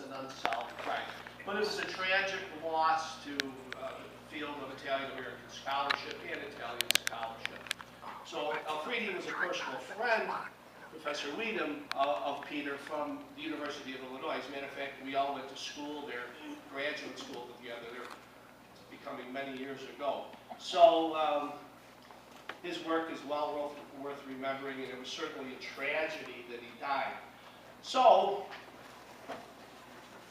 was an unsolved crime. But it was a tragic loss to the field of Italian-American scholarship and Italian scholarship. So Alfredi was a personal friend, Professor Weedham, of Peter from the University of Illinois. As a matter of fact, we all went to school there, graduate school together. They're becoming many years ago. So his work is well worth remembering, and it was certainly a tragedy that he died. So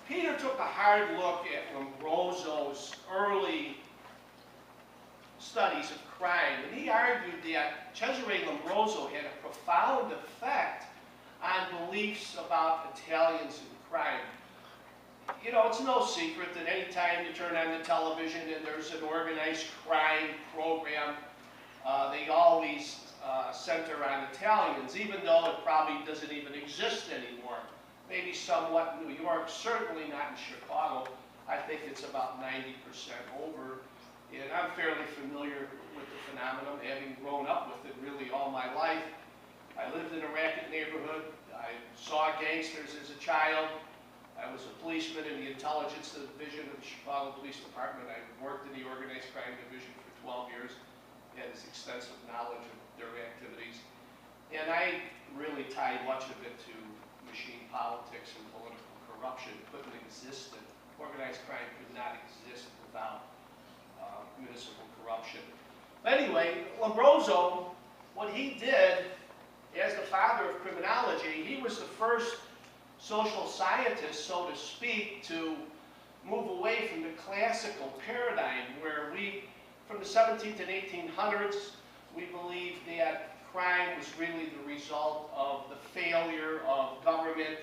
Peter took a hard look at Lambroso's early studies of crime, and he argued that Cesare Lambroso had a profound effect on beliefs about Italians and crime. You know, it's no secret that any time you turn on the television and there's an organized crime program, they always center on Italians, even though it probably doesn't even exist anymore. Maybe somewhat in New York, certainly not in Chicago. I think it's about 90% over. And I'm fairly familiar with the phenomenon, having grown up with it really all my life. I lived in a racket neighborhood. I saw gangsters as a child. I was a policeman in the intelligence division of the Chicago Police Department. I worked in the organized crime division for 12 years. Had this extensive knowledge of their activities. And I really tied much of it to machine politics and political corruption. It couldn't exist. Organized crime could not exist without municipal corruption. But anyway, Lambroso, what he did as the father of criminology, he was the first social scientist, so to speak, to move away from the classical paradigm where we, from the 17th and 1800s, we believed that crime was really the result of the failure of government,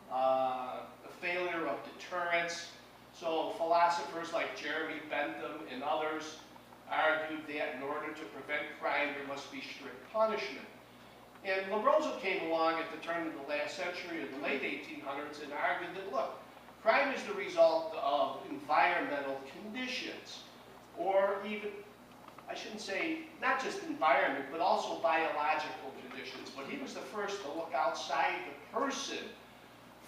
the failure of deterrence. So philosophers like Jeremy Bentham and others argued that in order to prevent crime, there must be strict punishment. And Lambroso came along at the turn of the last century, or the late 1800s, and argued that, look, crime is the result of environmental conditions, or even, I shouldn't say, not just environment, but also biological conditions. But he was the first to look outside the person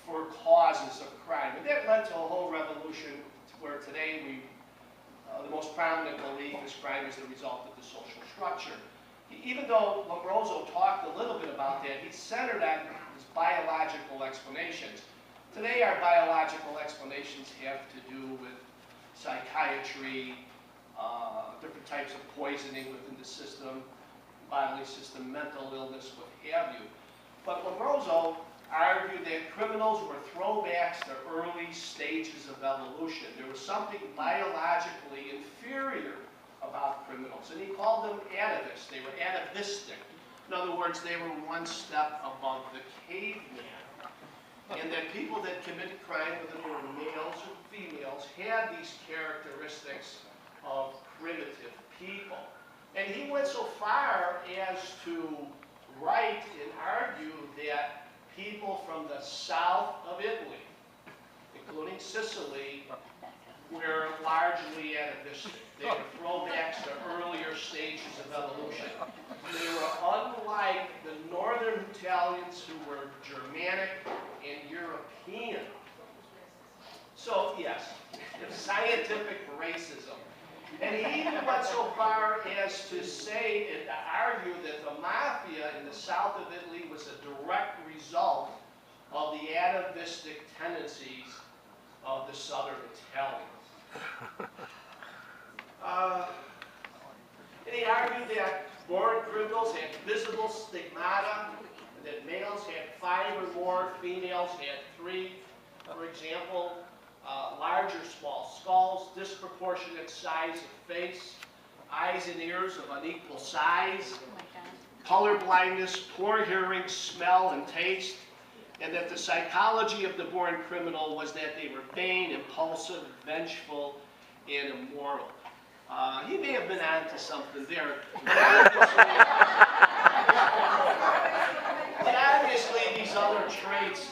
for causes of crime. And that led to a whole revolution where today the most prominent belief is crime is the result of the social structure. Even though Lambroso talked a little bit about that, he centered on his biological explanations. Today our biological explanations have to do with psychiatry, different types of poisoning within the system, bodily system, mental illness, what have you. But Lambroso argued that criminals were throwbacks to early stages of evolution. There was something biologically inferior about criminals, and he called them atavists. They were atavistic. In other words, they were one step above the caveman. And that people that committed crime, whether they were males or females, had these characteristics of primitive people. And he went so far as to write and argue that people from the south of Italy, including Sicily, were largely atavistic. They were throwbacks to earlier stages of evolution. They were unlike the northern Italians who were Germanic and European. So yes, scientific racism. And he even went so far as to say and to argue that the mafia in the south of Italy was a direct result of the atavistic tendencies of the southern Italians. And he argued that born criminals had visible stigmata, and that males had 5 or more, females had 3. For example, larger small skulls, disproportionate size of face, eyes and ears of unequal size, color blindness, poor hearing, smell, and taste, and that the psychology of the born criminal was that they were vain, impulsive, vengeful, and immoral. He may have been onto something there. But obviously, these other traits,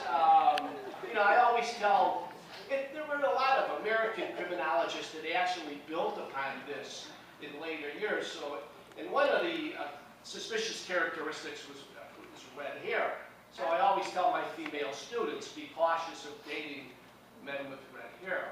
you know, I always tell, there were a lot of American criminologists that actually built upon this in later years. So, and one of the suspicious characteristics was red hair. So I always tell my female students, be cautious of dating men with red hair.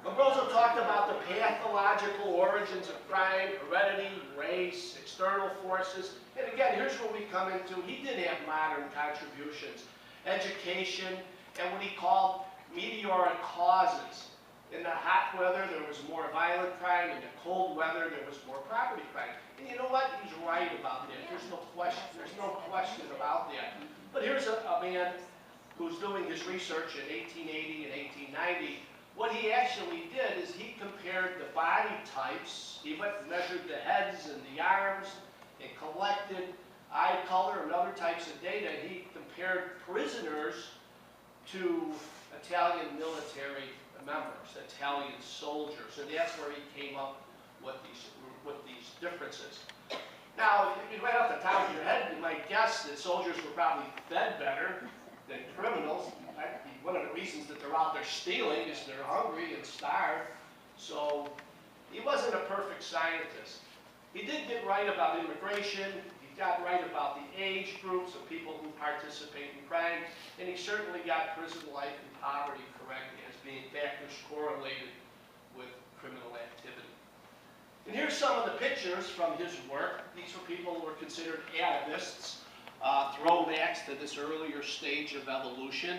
Lambroso talked about the pathological origins of crime, heredity, race, external forces. And again, here's where we come into, he did have modern contributions, education, and what he called meteoric causes. In the hot weather, there was more violent crime. In the cold weather, there was more property crime. And you know what? He's right about that. There's no question about that. But here's a man who's doing his research in 1880 and 1890. What he actually did is he compared the body types. He went and measured the heads and the arms and collected eye color and other types of data. And he compared prisoners to Italian military members, Italian soldiers. And that's where he came up with these differences. Now, right off the top of your head, you might guess that soldiers were probably fed better than criminals. One of the reasons that they're out there stealing is they're hungry and starved. So he wasn't a perfect scientist. He did get right about immigration. He got right about the age groups of people who participate in crime. And he certainly got prison life and poverty correct as being factors correlated with criminal activity. And here's some of the pictures from his work. These were people who were considered atavists, throwbacks to this earlier stage of evolution.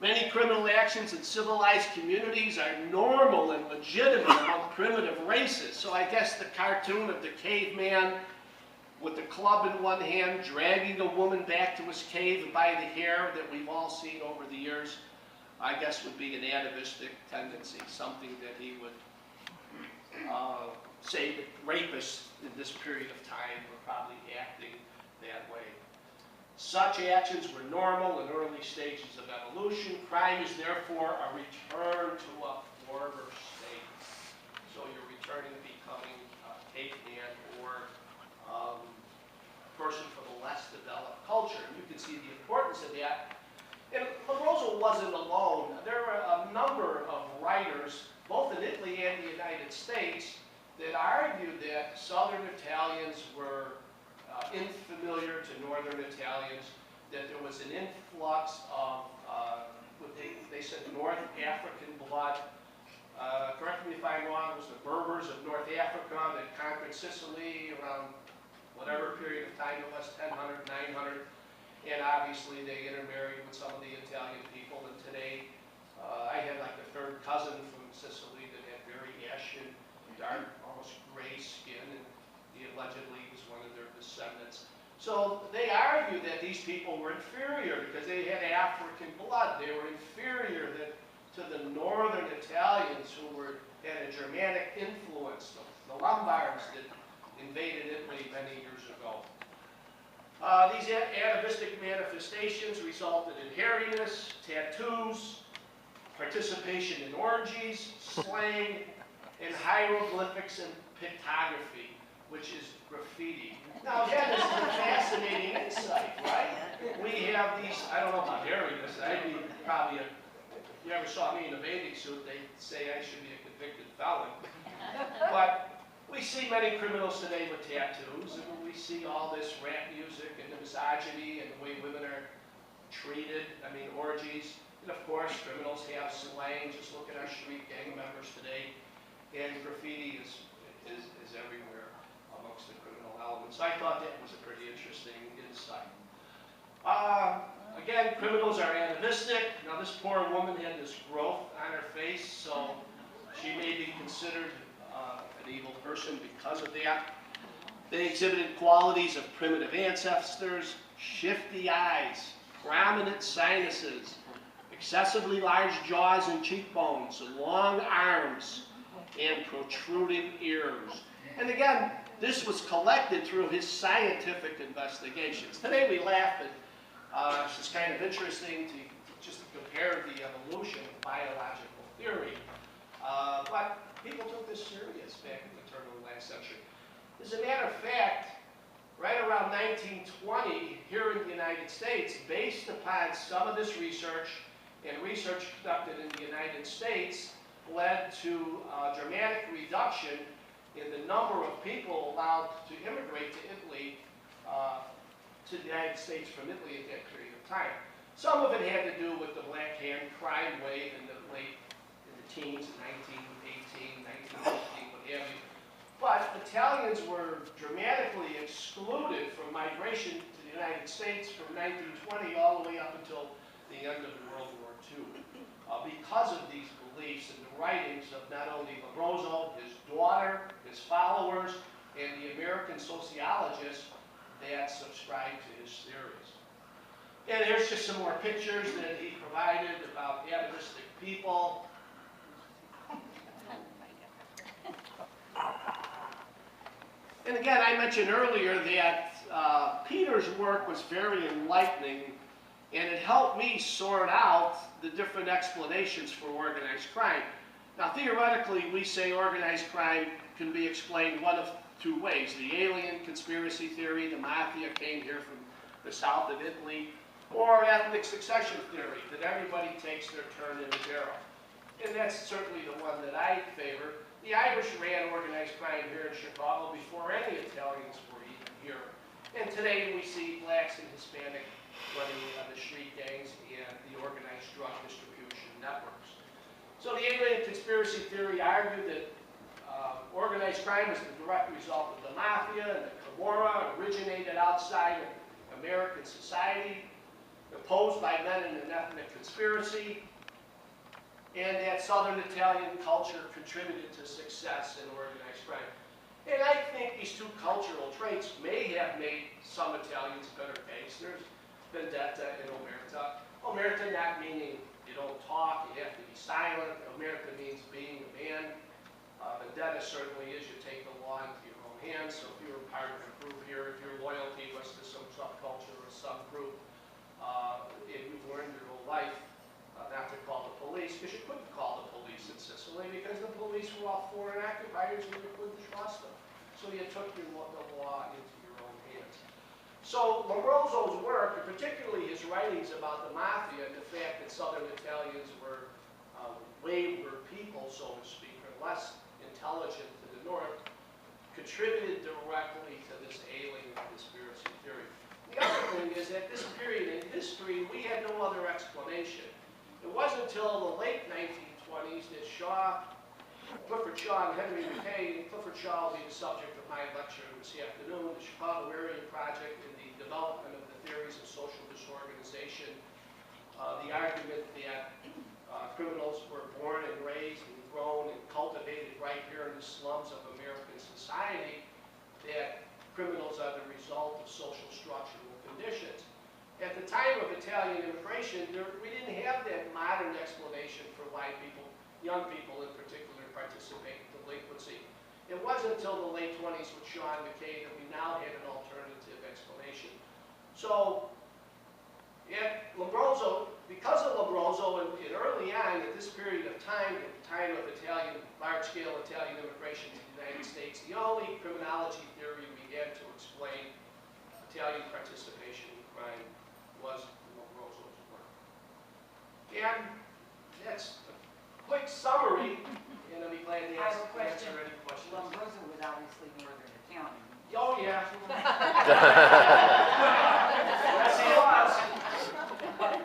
Many criminal actions in civilized communities are normal and legitimate among primitive races. So I guess the cartoon of the caveman with the club in one hand, dragging a woman back to his cave by the hair that we've all seen over the years, I guess would be an atavistic tendency, something that he would say that rapists in this period of time were probably acting that way. Such actions were normal in early stages of evolution. Crime is therefore a return to a former state. So you're returning to becoming a caveman or a person from a less developed culture. And you can see the importance of that. And Lambroso wasn't alone. There were a number of writers, both in Italy and the United States, that argued that Southern Italians were unfamiliar to Northern Italians, that there was an influx of, what they said, North African blood. Correct me if I'm wrong, it was the Berbers of North Africa that conquered Sicily around whatever period of time it was, 1000, 900. And obviously they intermarried with some of the Italian people. And today, I had like a third cousin from Sicily that had very ashen, dark, almost gray skin. And he allegedly was one of their descendants. So they argued that these people were inferior because they had African blood. They were inferior to the northern Italians who had a Germanic influence, the Lombards that invaded Italy many years ago. These atavistic manifestations resulted in hairiness, tattoos, participation in orgies, slang, and hieroglyphics and pictography, which is graffiti. Now again, this is a fascinating insight, right? We have these, I don't know about hairiness, I'd be probably if you ever saw me in a bathing suit, they'd say I should be a convicted felon. But we see many criminals today with tattoos, and we see all this rap music and the misogyny and the way women are treated, I mean orgies. And of course, criminals have slang, just look at our street gang members today. And graffiti is everywhere amongst the criminal elements. I thought that was a pretty interesting insight. Again, criminals are atavistic. Now this poor woman had this growth on her face, so she may be considered an evil person because of that. They exhibited qualities of primitive ancestors, shifty eyes, prominent sinuses, excessively large jaws and cheekbones, long arms, and protruding ears. And again, this was collected through his scientific investigations. Today we laugh at, it's kind of interesting to just compare the evolution of biological theory. But people took this serious back in the turn of the last century. As a matter of fact, right around 1920, here in the United States, based upon some of this research and research conducted in the United States, led to a dramatic reduction in the number of people allowed to immigrate to Italy to the United States from Italy at that period of time. Some of it had to do with the Black Hand crime wave in the teens, 1918, 1915, what have you. But Italians were dramatically excluded from migration to the United States from 1920 all the way up until the end of World War II. Because of these beliefs and the writings of not only Lambroso, his daughter, his followers, and the American sociologists that subscribed to his theories. And here's just some more pictures that he provided about atavistic people. And again, I mentioned earlier that Peter's work was very enlightening, and it helped me sort out the different explanations for organized crime. Now, theoretically, we say organized crime can be explained one of two ways. The alien conspiracy theory, the mafia came here from the south of Italy, or ethnic succession theory, that everybody takes their turn in the barrel. And that's certainly the one that I favor. The Irish ran organized crime here in Chicago before any Italians were even here. And today we see blacks and Hispanic running the street gangs and the organized drug distribution networks. So the alien conspiracy theory argued that organized crime is the direct result of the mafia, and the Camorra originated outside of American society, imposed by men in an ethnic conspiracy, and that Southern Italian culture contributed to success in organized crime. And I think these two cultural traits may have made some Italians better gangsters. Vendetta and omerta. Omerta not meaning you don't talk, you have to be silent. Omerta means being a man. Vendetta certainly is you take the law into your own hands. So if you were part of a group here, if your loyalty was to some subculture or subgroup, and you've learned your whole life not to call the police, because you couldn't call the police in Sicily because the police were all foreign occupiers and you couldn't trust them. So you took the law into your own hands. So Lambroso's work, and particularly his writings about the mafia and the fact that Southern Italians were wayward people, so to speak, or less intelligent to the north, contributed directly to this alien conspiracy theory. The other thing is that this period in history, we had no other explanation. It wasn't until the late 1920s that Clifford Shaw and Henry McKay, Clifford Shaw will be the subject of my lecture this afternoon, the Chicago Area Project and the development of the theories of social disorganization, the argument that criminals were born and raised and grown and cultivated right here in the slums of American society, that criminals are the result of social structural conditions. At the time of Italian immigration, we didn't have that modern explanation for why people, young people in particular, participate in delinquency. It wasn't until the late 20s with Shaw and McKay that we now had an alternative explanation. So, at Lambroso, because of Lambroso, and early on, at this period of time, at the time of large-scale Italian immigration to the United States, the only criminology theory we had to explain Italian participation in crime was Lambroso's work. And that's a quick summary, and I'll be glad to answer any questions. Lambroso was obviously Northern Italian. Oh, yeah. Yes, he was. But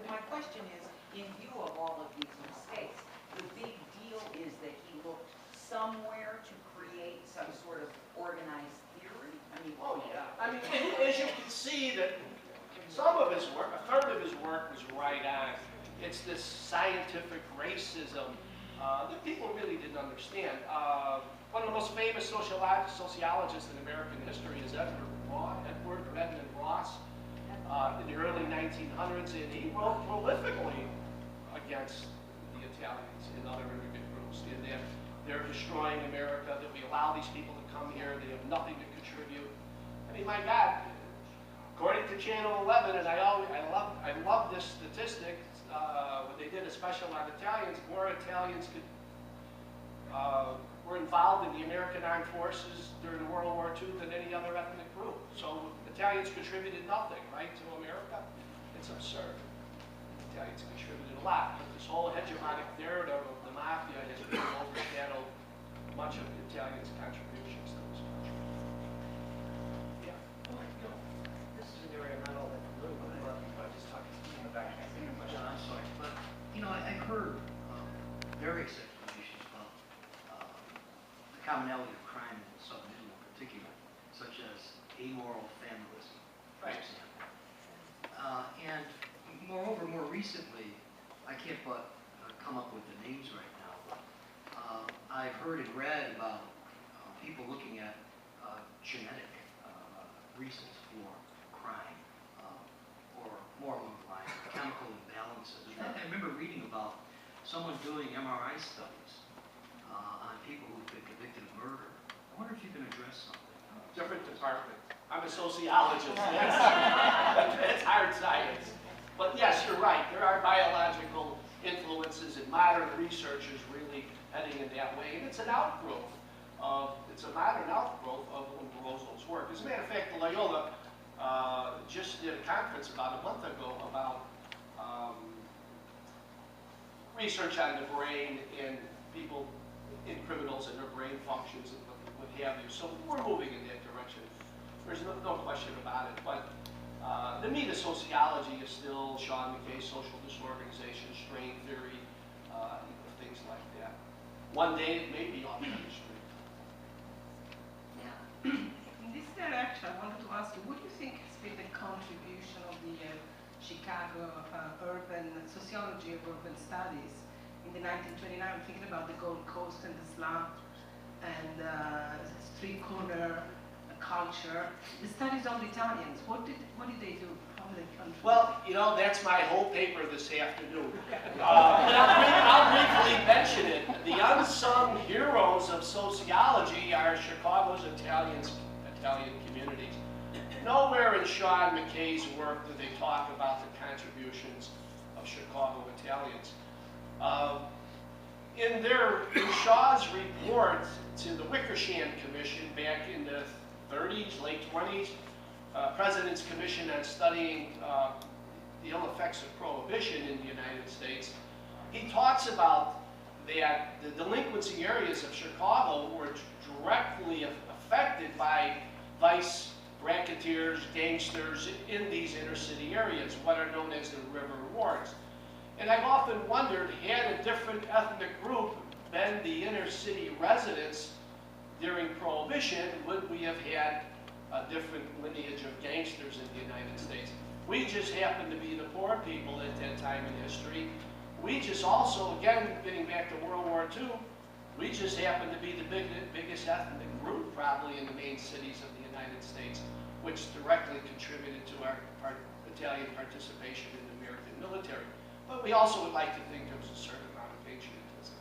my question is, in view of all of these mistakes, the big deal is that he looked somewhere to create some sort of organized theory? I mean, Oh, yeah. I mean, as you can see, that some of his work, a third of his work was right on. It's this scientific racism that people really didn't understand. One of the most famous sociologists in American history is Edward Redmond Ross in the early 1900s, and he wrote prolifically against the Italians and other immigrant groups. And they're destroying America, that we allow these people to come here, they have nothing to contribute. I mean, my God, according to Channel 11, and I love this statistic, when they did a special on Italians, more Italians were involved in the American Armed Forces during World War II than any other ethnic group. So Italians contributed nothing, right, to America? It's absurd. Italians contributed a lot. But this whole hegemonic narrative of the mafia has really overshadowed much of Italians' contributions to this country. Yeah. The commonality of crime in the Southern Italy in particular, such as amoral familism, for Right. example. And moreover, more recently, I can't but come up with the names right now, but I've heard and read about people looking at genetic reasons for crime, or more along the lines of chemical imbalances. And then I remember reading about someone doing MRI studies on people who've been convicted of murder. I wonder if you can address something. Different department. I'm a sociologist. That's hard science. But yes, you're right. There are biological influences, and modern research is really heading in that way. And it's an outgrowth it's a modern outgrowth of Lambroso's work. As a matter of fact, Loyola just did a conference about a month ago about research on the brain and people in criminals and their brain functions and what have you. So we're moving in that direction. There's no question about it. But to me, the sociology is still Sean McKay's social disorganization, strain theory, things like that. One day it may be off the street. In this direction, I wanted to ask you, what do you think has been the contribution of the Chicago urban sociology of urban studies in the 1929? I'm thinking about the Gold Coast and the slum and street corner culture. The studies on the Italians, what did they do? How did they contribute? Well, you know, that's my whole paper this afternoon. I'll briefly mention it. The unsung heroes of sociology are Chicago's Italian communities. Nowhere in Sean McKay's work do they talk about the contributions of Chicago Italians. In Shaw's report to the Wickersham Commission back in the 30s, late 20s, President's Commission on studying the ill effects of prohibition in the United States, he talks about that the delinquency areas of Chicago were directly affected by vice, racketeers, gangsters in these inner city areas, what are known as the river wards. And I've often wondered, had a different ethnic group been the inner city residents during Prohibition, would we have had a different lineage of gangsters in the United States? We just happened to be the poor people at that time in history. We just also, again, getting back to World War II, we just happened to be the biggest ethnic group probably in the main cities of the United States, which directly contributed to our Italian participation in the American military. But we also would like to think there was a certain amount of patriotism.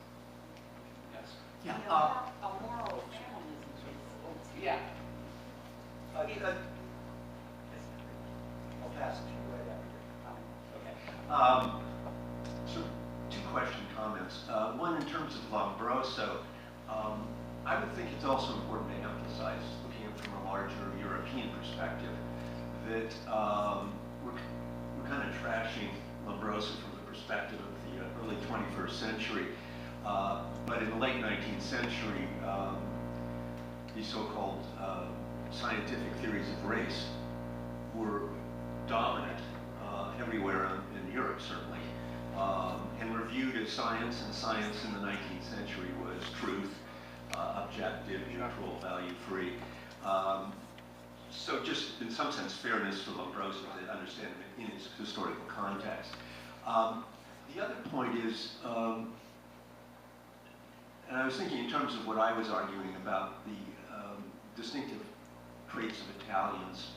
Yes? Yeah. A moral familism is Yeah. I'll pass it to you right after. Okay. So, two comments. One, in terms of Lambroso, I would think it's also important to emphasize, looking at it from a larger European perspective, that we're kind of trashing Lambroso from the perspective of the early 21st century. But in the late 19th century, these so-called scientific theories of race were dominant everywhere in Europe, certainly, and were viewed as science, and science in the 19th century was truth, objective, neutral, value-free. So just in some sense, fairness to Lambroso to understand it in its historical context. The other point is, and I was thinking in terms of what I was arguing about the distinctive traits of Italians,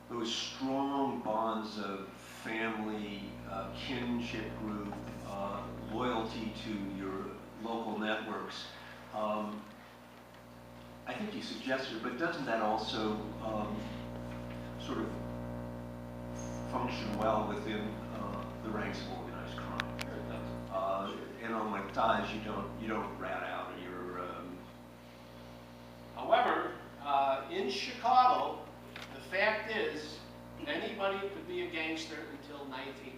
those strong bonds of family, kinship group, loyalty to your local networks. I think you suggested, but doesn't that also sort of function well within the ranks of organized crime? Sure it does. And on like ties, you don't rat out your. However, in Chicago, the fact is, anybody could be a gangster until 1950.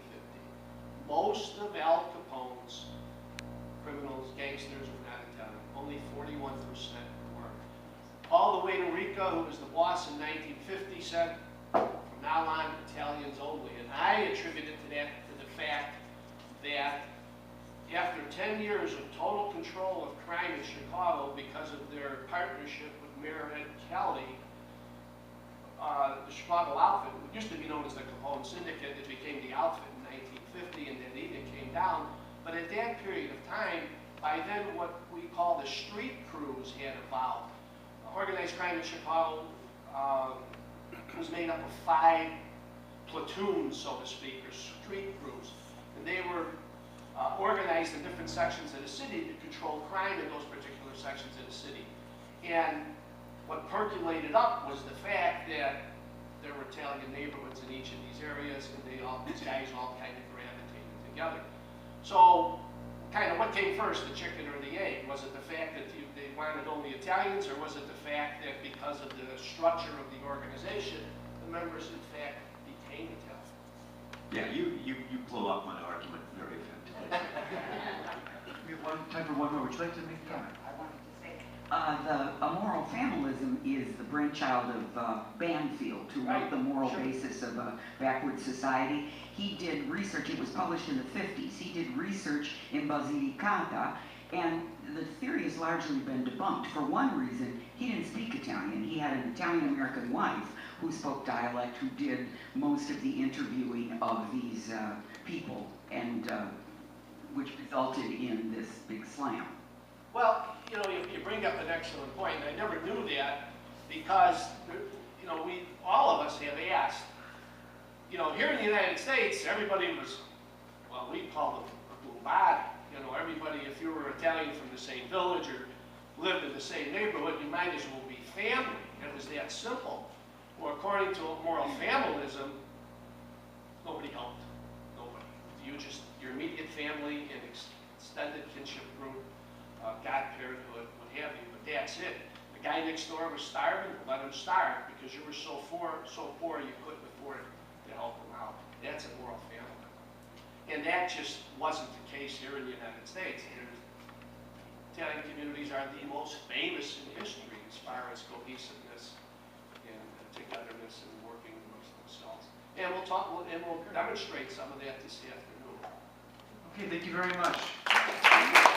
Most of Al Capone's criminals, gangsters, were not Italian. Only 41% were. Paul the Waiter Rica, who was the boss in 1950, said, from now on, Italians only. And I attribute it to that, to the fact that after 10 years of total control of crime in Chicago because of their partnership with Mayor Ed Kelly, the Chicago outfit, it used to be known as the Capone Syndicate, it became the outfit in 1950, and then it came down. But at that period of time, by then what we call the street crews had evolved. Organized crime in Chicago was made up of 5 platoons, so to speak, or street crews. And they were organized in different sections of the city to control crime in those particular sections of the city. And what percolated up was the fact that there were Italian neighborhoods in each of these areas, and these guys all kind of gravitated together. So, kind of what came first, the chicken or the egg? Was it the fact that they wanted only Italians, or was it the fact that because of the structure of the organization, the members in fact became Italian? Yeah, you blew up my argument very effectively. We have time for one more. Would you like to make a comment? I wanted to say, the moral familism is the brainchild of Banfield, who wrote the moral basis of a backward society. He did research, it was published in the 50s, he did research in Basilicata, and the theory has largely been debunked. For one reason, he didn't speak Italian. He had an Italian-American wife who spoke dialect, who did most of the interviewing of these people, and which resulted in this big slam. Well, you know, you bring up an excellent point, and I never knew that because, you know, all of us have asked. You know, here in the United States, everybody was, well, we call them Lombardo. You know, everybody, if you were Italian from the same village or lived in the same neighborhood, you might as well be family. It was that simple. Well, according to moral familism, nobody helped. Nobody. Your immediate family and extended kinship group, godparenthood, what have you, but that's it. The guy next door was starving, let him starve because you were so poor you couldn't afford to help him out. That's a moral family. And that just wasn't the case here in the United States. Italian communities are the most famous in history as far as cohesiveness and togetherness and working amongst themselves. And we'll demonstrate some of that this afternoon. Okay, thank you very much.